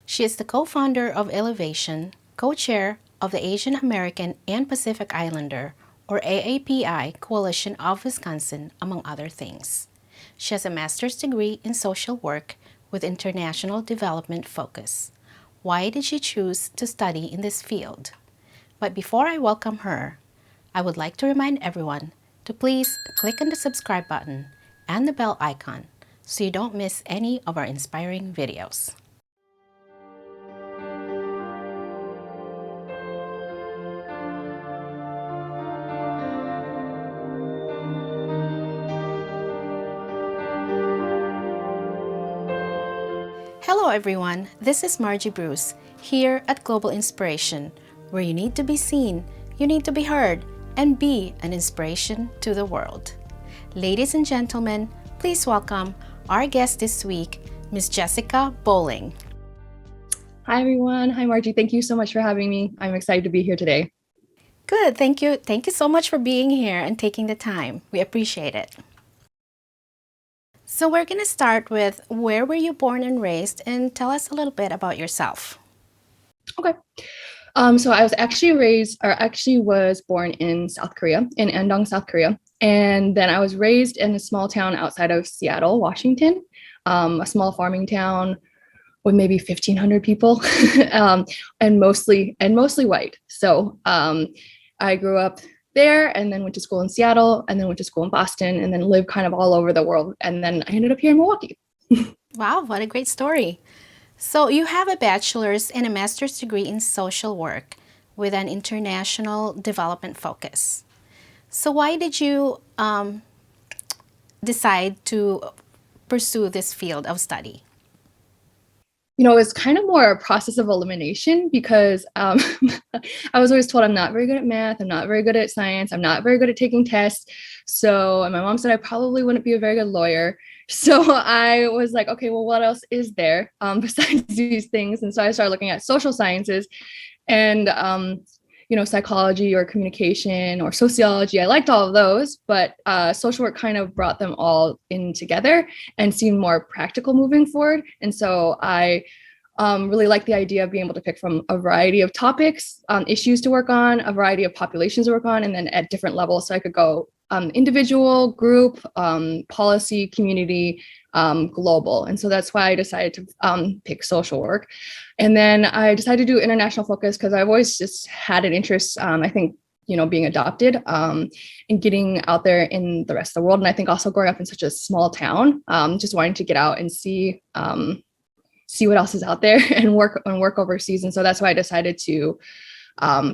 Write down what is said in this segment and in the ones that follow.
She is the co-founder of ElevAsian, co-chair of the Asian American and Pacific Islander, or AAPI Coalition of Wisconsin, among other things. She has a master's degree in social work with international development focus. Why did she choose to study in this field? But before I welcome her, I would like to remind everyone to please click on the subscribe button and the bell icon so you don't miss any of our inspiring videos. Hello everyone, this is Margie Bruce here at Global Inspiration, where you need to be seen, you need to be heard, and be an inspiration to the world. Ladies and gentlemen, please welcome our guest this week, Ms. Jessica Boling. Hi everyone. Hi Margie. Thank you so much for having me. I'm excited to be here today. Good, thank you. Thank you so much for being here and taking the time. We appreciate it. So we're going to start with where were you born and raised, and tell us a little bit about yourself. Okay. So I was actually was born in South Korea, in Andong, South Korea. And then I was raised in a small town outside of Seattle, Washington, a small farming town with maybe 1,500 people, and mostly white. So I grew up there and then went to school in Seattle and then went to school in Boston and then lived kind of all over the world. And then I ended up here in Milwaukee. Wow, what a great story. So you have a bachelor's and a master's degree in social work with an international development focus. So why did you decide to pursue this field of study? It's kind of more a process of elimination because I was always told I'm not very good at math, I'm not very good at science, I'm not very good at taking tests. And my mom said I probably wouldn't be a very good lawyer. So I was like, okay, well, what else is there besides these things? And so I started looking at social sciences and psychology or communication or sociology. I liked all of those, but social work kind of brought them all in together and seemed more practical moving forward. And so I really like the idea of being able to pick from a variety of topics, issues to work on, a variety of populations to work on, and then at different levels. So I could go individual, group, policy, community, global. And so that's why I decided to pick social work. And then I decided to do international focus because I've always just had an interest, I think, being adopted and getting out there in the rest of the world. And I think also growing up in such a small town, just wanting to get out and see what else is out there and work overseas. And so that's why I decided to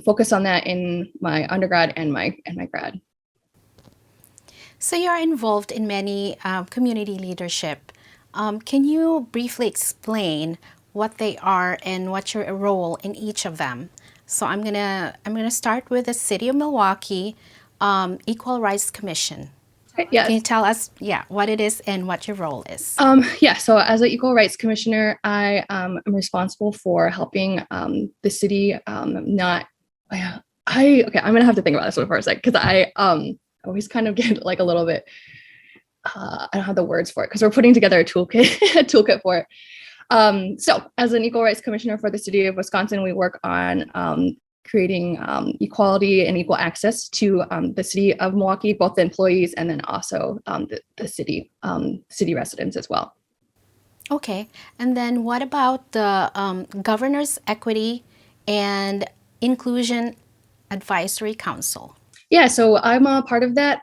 focus on that in my undergrad and my grad. So you are involved in many community leadership. Can you briefly explain what they are and what's your role in each of them? So I'm gonna start with the City of Milwaukee Equal Rights Commission. Yes. Can you tell us, what it is and what your role is? So as an Equal Rights Commissioner, I am responsible for helping the city I'm gonna have to think about this one for a sec because I always kind of get like a little bit I don't have the words for it because we're putting together a toolkit for it. So as an Equal Rights Commissioner for the city of Wisconsin, we work on creating equality and equal access to the city of Milwaukee, both the employees and then also the city residents as well. Okay, and then what about the Governor's Equity and Inclusion Advisory Council? Yeah, so I'm a part of that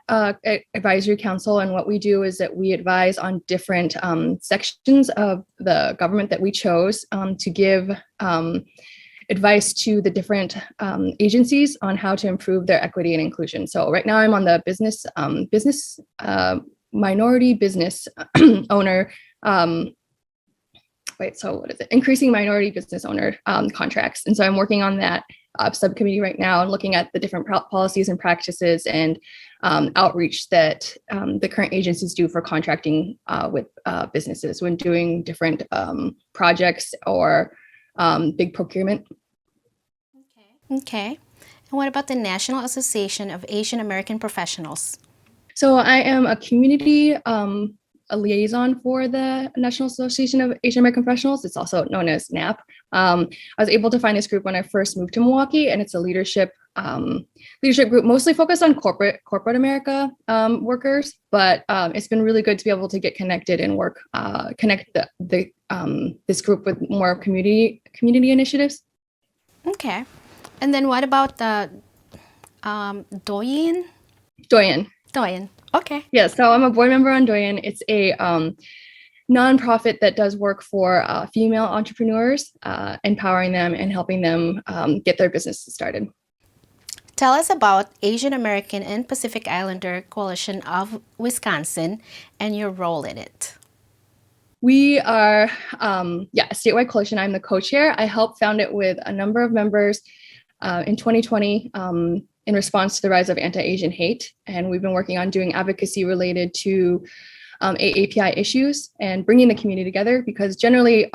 advisory council, and what we do is that we advise on different sections of the government that we chose to give advice to the different agencies on how to improve their equity and inclusion. So right now I'm on the minority business owner. Increasing minority business owner contracts. And so I'm working on that subcommittee right now and looking at the different policies and practices and outreach that the current agencies do for contracting with businesses when doing different projects or big procurement. Okay. And what about the National Association of Asian American Professionals? So I am a community a liaison for the National Association of Asian American Professionals. It's also known as NAP. I was able to find this group when I first moved to Milwaukee, and it's a leadership group mostly focused on corporate America workers. But it's been really good to be able to get connected and connect this group with more community initiatives. Okay. And then what about the Doyin? Doyin. Okay. Yeah, so I'm a board member on Doyin. It's a nonprofit that does work for female entrepreneurs, empowering them and helping them get their businesses started. Tell us about Asian American and Pacific Islander Coalition of Wisconsin and your role in it. We are a statewide coalition. I'm the co-chair. I helped found it with a number of members in 2020 in response to the rise of anti-Asian hate. And we've been working on doing advocacy related to AAPI issues and bringing the community together, because generally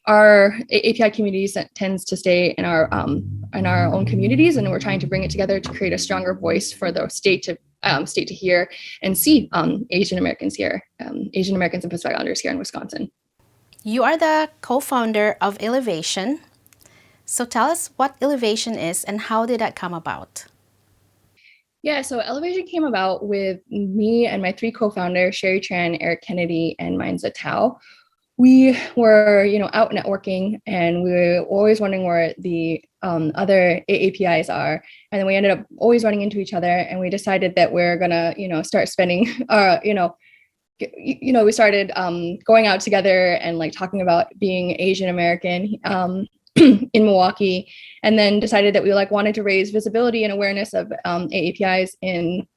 our AAPI communities tends to stay in our own communities, and we're trying to bring it together to create a stronger voice for the state to hear and see Asian Americans here, Asian Americans and Pacific Islanders here in Wisconsin. You are the co-founder of ElevAsian. So tell us what ElevAsian is and how did that come about? Yeah, so ElevAsian came about with me and my three co-founders, Sherry Tran, Eric Kennedy, and Mainza Tao. We were, out networking, and we were always wondering where the other AAPIs are. And then we ended up always running into each other, and we decided that we're gonna, start spending we started going out together and like talking about being Asian American in Milwaukee, and then decided that we wanted to raise visibility and awareness of AAPIs in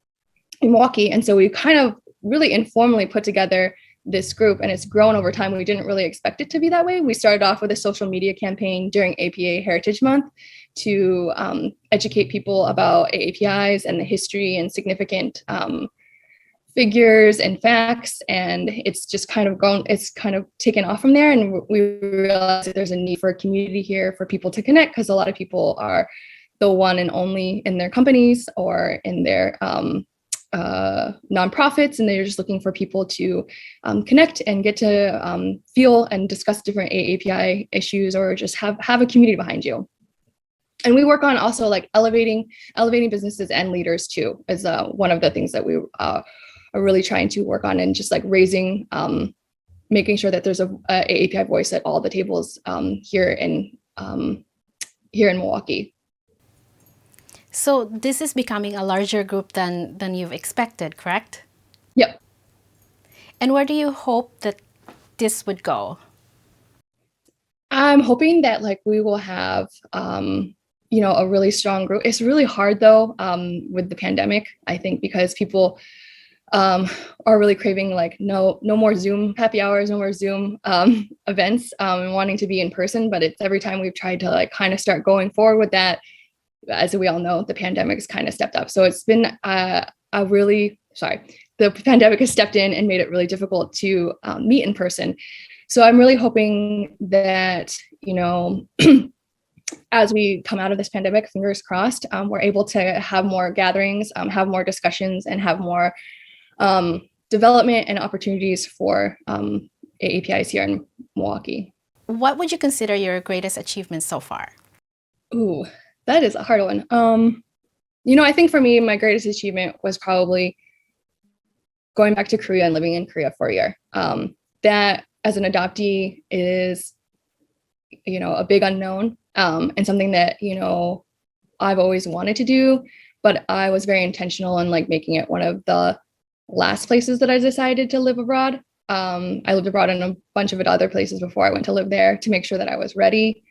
Milwaukee. And so we kind of really informally put together this group, and it's grown over time. We didn't really expect it to be that way. We started off with a social media campaign during APA Heritage Month to educate people about AAPIs and the history and significant figures and facts, and it's just kind of grown. It's kind of taken off from there, and we realized that there's a need for a community here for people to connect, because a lot of people are the one and only in their companies or in their nonprofits, and they're just looking for people to connect and get to feel and discuss different AAPI issues, or just have a community behind you. And we work on also elevating businesses and leaders too, is one of the things that we are really trying to work on, and just raising, making sure that there's a AAPI voice at all the tables here in Milwaukee. So this is becoming a larger group than you've expected, correct? Yep. And where do you hope that this would go? I'm hoping that we will have a really strong group. It's really hard though with the pandemic, I think, because people are really craving no more Zoom happy hours, no more Zoom events, and wanting to be in person. But it's every time we've tried to kind of start going forward with that, as we all know, the pandemic's kind of stepped up. So it's been the pandemic has stepped in and made it really difficult to meet in person. So I'm really hoping that, as we come out of this pandemic, fingers crossed, we're able to have more gatherings, have more discussions, and have more development and opportunities for AAPIs here in Milwaukee. What would you consider your greatest achievement so far? Ooh, that is a hard one. I think for me, my greatest achievement was probably going back to Korea and living in Korea for a year. That as an adoptee is, a big unknown, and something that, I've always wanted to do, but I was very intentional in making it one of the last places that I decided to live abroad. I lived abroad in a bunch of other places before I went to live there to make sure that I was ready.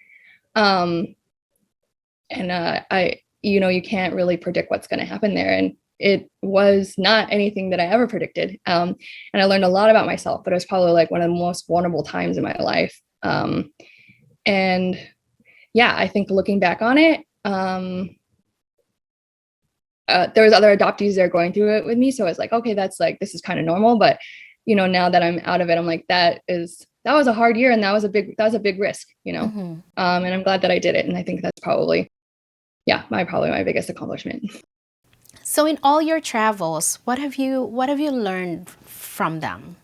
You can't really predict what's going to happen there. And it was not anything that I ever predicted. And I learned a lot about myself, but it was probably one of the most vulnerable times in my life. I think looking back on it, there was other adoptees there going through it with me. So it's okay, that's this is kind of normal. But, now that I'm out of it, I'm that was a hard year, and that was a big risk, Mm-hmm. And I'm glad that I did it. And I think that's probably my biggest accomplishment. So in all your travels, what have you learned from them?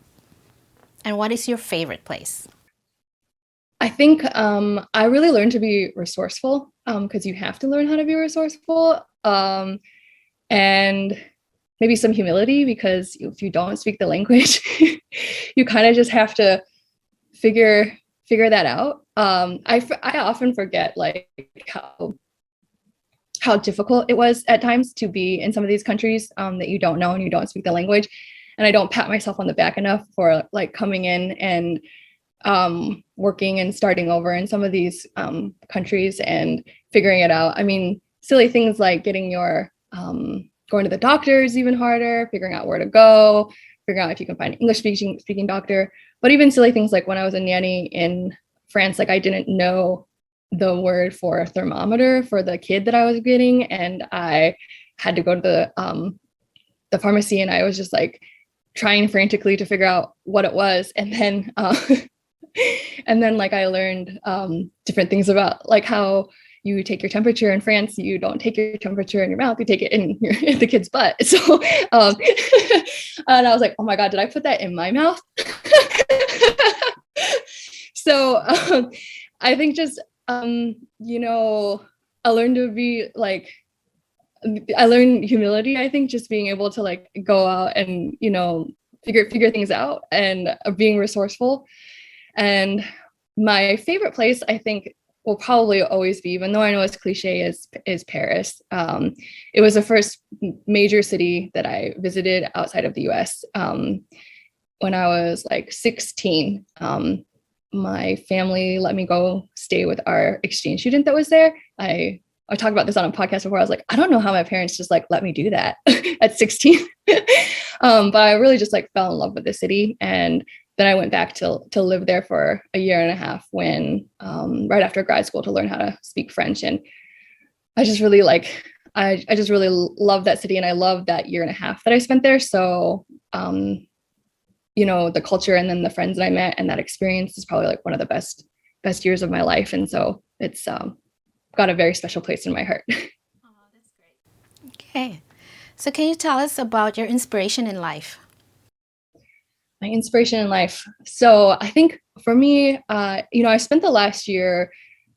And what is your favorite place? I think I really learned to be resourceful because you have to learn how to be resourceful, and maybe some humility because if you don't speak the language, you kind of just have to figure that out. I often forget like how difficult it was at times to be in some of these countries that you don't know and you don't speak the language, and I don't pat myself on the back enough for like coming in and working and starting over in some of these countries and figuring it out. I mean, silly things like getting your going to the doctor is even harder, figuring out where to go, figuring out if you can find an English speaking doctor. But even silly things like when I was a nanny in France, like I didn't know the word for thermometer for the kid that I was getting, and I had to go to the pharmacy, and I was just like trying frantically to figure out what it was, and then and then like I learned different things about like how you take your temperature in France. You don't take your temperature in your mouth, you take it in the kid's butt. So and I was like, oh my god, did I put that in my mouth? So I think just you know, I learned to be like, I learned humility. I think just being able to like go out and, you know, figure things out, and being resourceful. And my favorite place, I think, will probably always be, even though I know it's cliche, is Paris. It was the first major city that I visited outside of the US when I was like 16. My family let me go stay with our exchange student that was there. I talked about this on a podcast before. I was like, I don't know how my parents just like let me do that at 16. But I really just like fell in love with the city. And then I went back to live there for a year and a half when right after grad school to learn how to speak French. And I just really like, I just really love that city, and I love that year and a half that I spent there. So you know, the culture and then the friends that I met and that experience is probably like one of the best years of my life. And so it's got a very special place in my heart. Oh, that's great. Okay. So can you tell us about your inspiration in life? My inspiration in life. So I think for me, you know, I spent the last year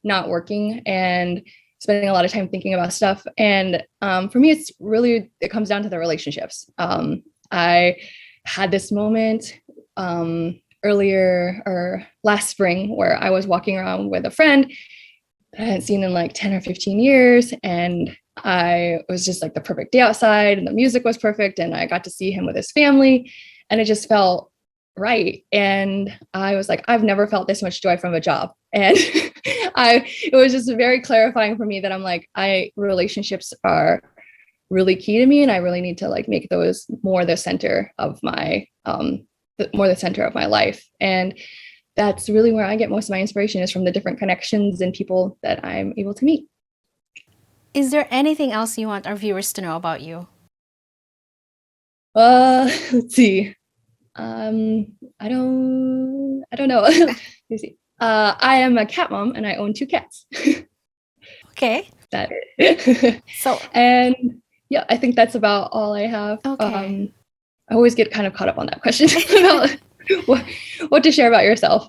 not working and spending a lot of time thinking about stuff. And for me, it comes down to the relationships. I had this moment earlier or last spring where I was walking around with a friend that I hadn't seen in like 10 or 15 years. And I was just like the perfect day outside, and the music was perfect, and I got to see him with his family, and it just felt right. And I was like, I've never felt this much joy from a job. And it was just very clarifying for me that I'm like, relationships are really key to me, and I really need to like make those more the center of my life. And that's really where I get most of my inspiration, is from the different connections and people that I'm able to meet. Is there anything else you want our viewers to know about you? Let's see. I don't know. Let me see. I am a cat mom, and I own 2 cats. Okay. That So and yeah, I think that's about all I have. okay. I always get kind of caught up on that question about what to share about yourself.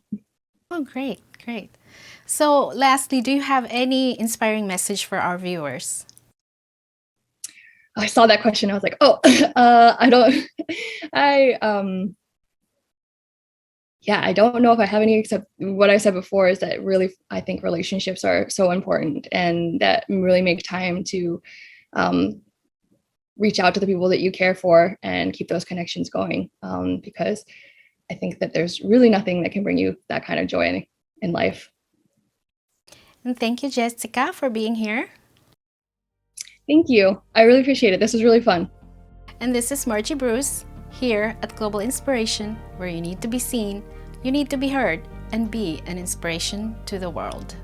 Oh, great, great. So lastly, do you have any inspiring message for our viewers? I saw that question. I was like, oh, I don't, I don't know if I have any, except what I said before is that really, I think relationships are so important, and that really make time to reach out to the people that you care for and keep those connections going. Because I think that there's really nothing that can bring you that kind of joy in life. And thank you, Jessica, for being here. Thank you. I really appreciate it. This was really fun. And this is Margie Bruce here at Global Inspiration, where you need to be seen, you need to be heard, and be an inspiration to the world.